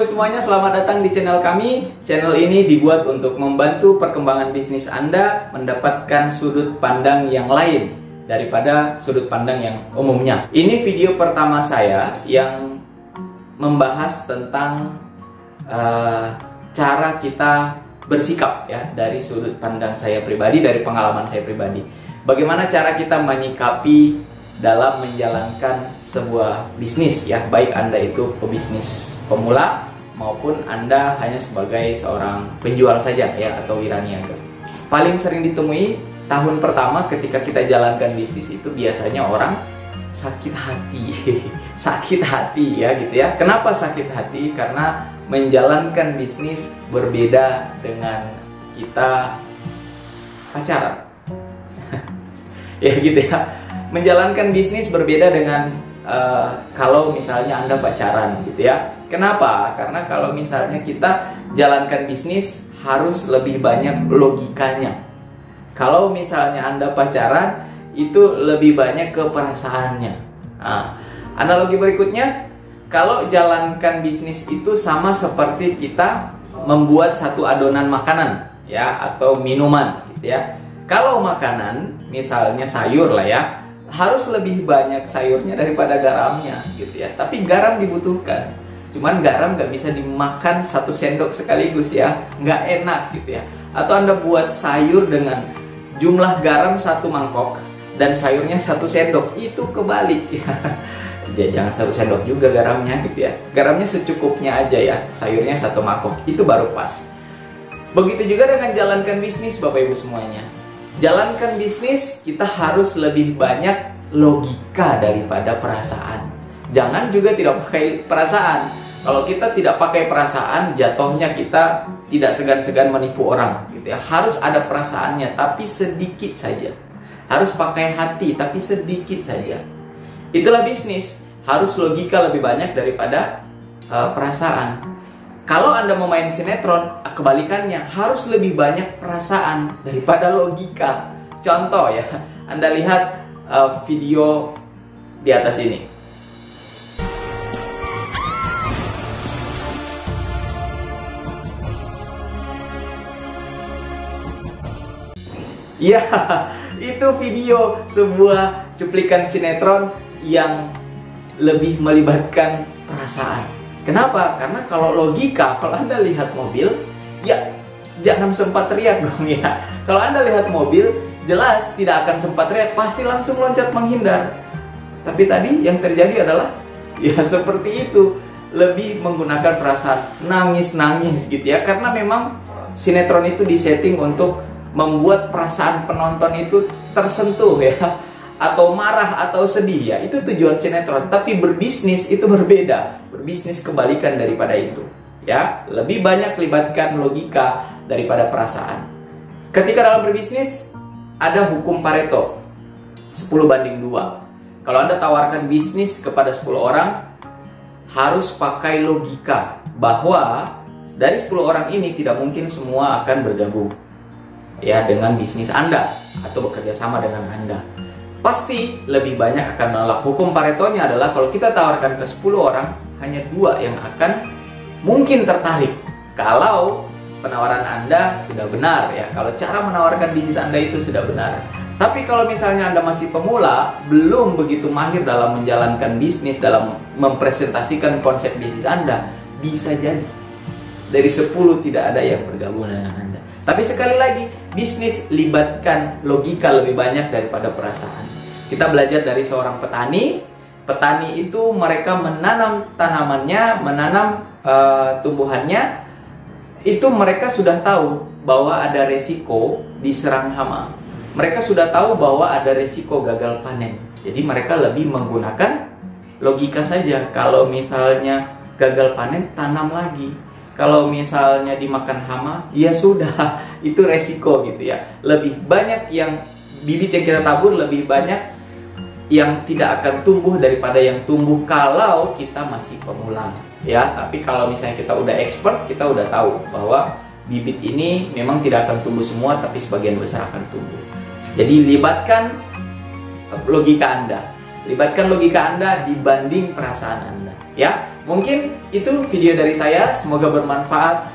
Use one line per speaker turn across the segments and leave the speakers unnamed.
Ibu semuanya, selamat datang di channel kami. Channel ini dibuat untuk membantu perkembangan bisnis Anda mendapatkan sudut pandang yang lain daripada sudut pandang yang umumnya. Ini video pertama saya yang membahas tentang cara kita bersikap ya, dari sudut pandang saya pribadi, dari pengalaman saya pribadi. Bagaimana cara kita menyikapi dalam menjalankan sebuah bisnis ya, baik Anda itu pebisnis pemula maupun Anda hanya sebagai seorang penjual saja ya, atau wiraniaga. Paling sering ditemui tahun pertama ketika kita jalankan bisnis itu biasanya orang sakit hati. Sakit hati ya gitu ya. Kenapa sakit hati? Karena menjalankan bisnis berbeda dengan kita pacaran. Ya gitu ya. Menjalankan bisnis berbeda dengan kalau misalnya Anda pacaran gitu ya. Kenapa? Karena kalau misalnya kita jalankan bisnis harus lebih banyak logikanya. Kalau misalnya Anda pacaran itu lebih banyak ke perasaannya. Nah, analogi berikutnya, kalau jalankan bisnis itu sama seperti kita membuat satu adonan makanan ya, atau minuman gitu ya. Kalau makanan misalnya sayur lah ya, harus lebih banyak sayurnya daripada garamnya gitu ya. Tapi garam dibutuhkan. Cuman garam nggak bisa dimakan satu sendok sekaligus ya, nggak enak gitu ya. Atau Anda buat sayur dengan jumlah garam 1 mangkok dan sayurnya 1 sendok, itu kebalik ya. Jangan 1 sendok juga garamnya gitu ya. Garamnya secukupnya aja ya, sayurnya 1 mangkok, itu baru pas. Begitu juga dengan jalankan bisnis Bapak Ibu semuanya. Jalankan bisnis kita harus lebih banyak logika daripada perasaan. Jangan juga tidak pakai perasaan. Kalau kita tidak pakai perasaan, jatuhnya kita tidak segan-segan menipu orang gitu ya. Harus ada perasaannya, tapi sedikit saja. Harus pakai hati, tapi sedikit saja. Itulah bisnis. Harus logika lebih banyak daripada perasaan. Kalau Anda mau main sinetron, kebalikannya, harus lebih banyak perasaan daripada logika. Contoh ya, Anda lihat video di atas ini. Ya, itu video sebuah cuplikan sinetron yang lebih melibatkan perasaan. Kenapa? Karena kalau logika, kalau Anda lihat mobil, ya jangan sempat teriak dong ya. Kalau Anda lihat mobil, jelas tidak akan sempat teriak, pasti langsung loncat menghindar. Tapi tadi yang terjadi adalah ya seperti itu, lebih menggunakan perasaan, nangis-nangis gitu ya. Karena memang sinetron itu disetting untuk membuat perasaan penonton itu tersentuh ya, atau marah atau sedih ya. Itu tujuan sinetron. Tapi berbisnis itu berbeda. Berbisnis kebalikan daripada itu ya. Lebih banyak libatkan logika daripada perasaan. Ketika dalam berbisnis ada hukum Pareto 10/2. Kalau Anda tawarkan bisnis kepada 10 orang, harus pakai logika bahwa dari 10 orang ini tidak mungkin semua akan bergabung ya dengan bisnis Anda atau bekerja sama dengan Anda. Pasti lebih banyak akan menolak. Hukum Paretonya adalah kalau kita tawarkan ke 10 orang, hanya 2 yang akan mungkin tertarik kalau penawaran Anda sudah benar ya, kalau cara menawarkan bisnis Anda itu sudah benar. Tapi kalau misalnya Anda masih pemula, belum begitu mahir dalam menjalankan bisnis, dalam mempresentasikan konsep bisnis Anda, bisa jadi dari 10 tidak ada yang bergabung dengan Anda. Tapi sekali lagi, bisnis libatkan logika lebih banyak daripada perasaan. Kita belajar dari seorang petani. Petani itu mereka menanam tanamannya, menanam tumbuhannya. Itu mereka sudah tahu bahwa ada resiko diserang hama. Mereka sudah tahu bahwa ada resiko gagal panen. Jadi mereka lebih menggunakan logika saja. Kalau misalnya gagal panen, tanam lagi. Kalau misalnya dimakan hama, ya sudah, itu resiko gitu ya. Lebih banyak yang bibit yang kita tabur, lebih banyak yang tidak akan tumbuh daripada yang tumbuh kalau kita masih pemula ya. Tapi kalau misalnya kita udah expert, kita udah tahu bahwa bibit ini memang tidak akan tumbuh semua, tapi sebagian besar akan tumbuh. Jadi libatkan logika Anda. Libatkan logika Anda dibanding perasaan Anda ya. Mungkin itu video dari saya, semoga bermanfaat.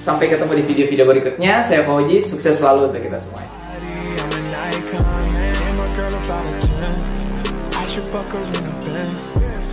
Sampai ketemu di video-video berikutnya. Saya Fauji, sukses selalu untuk kita semuanya.
I should fuck her in a Benz.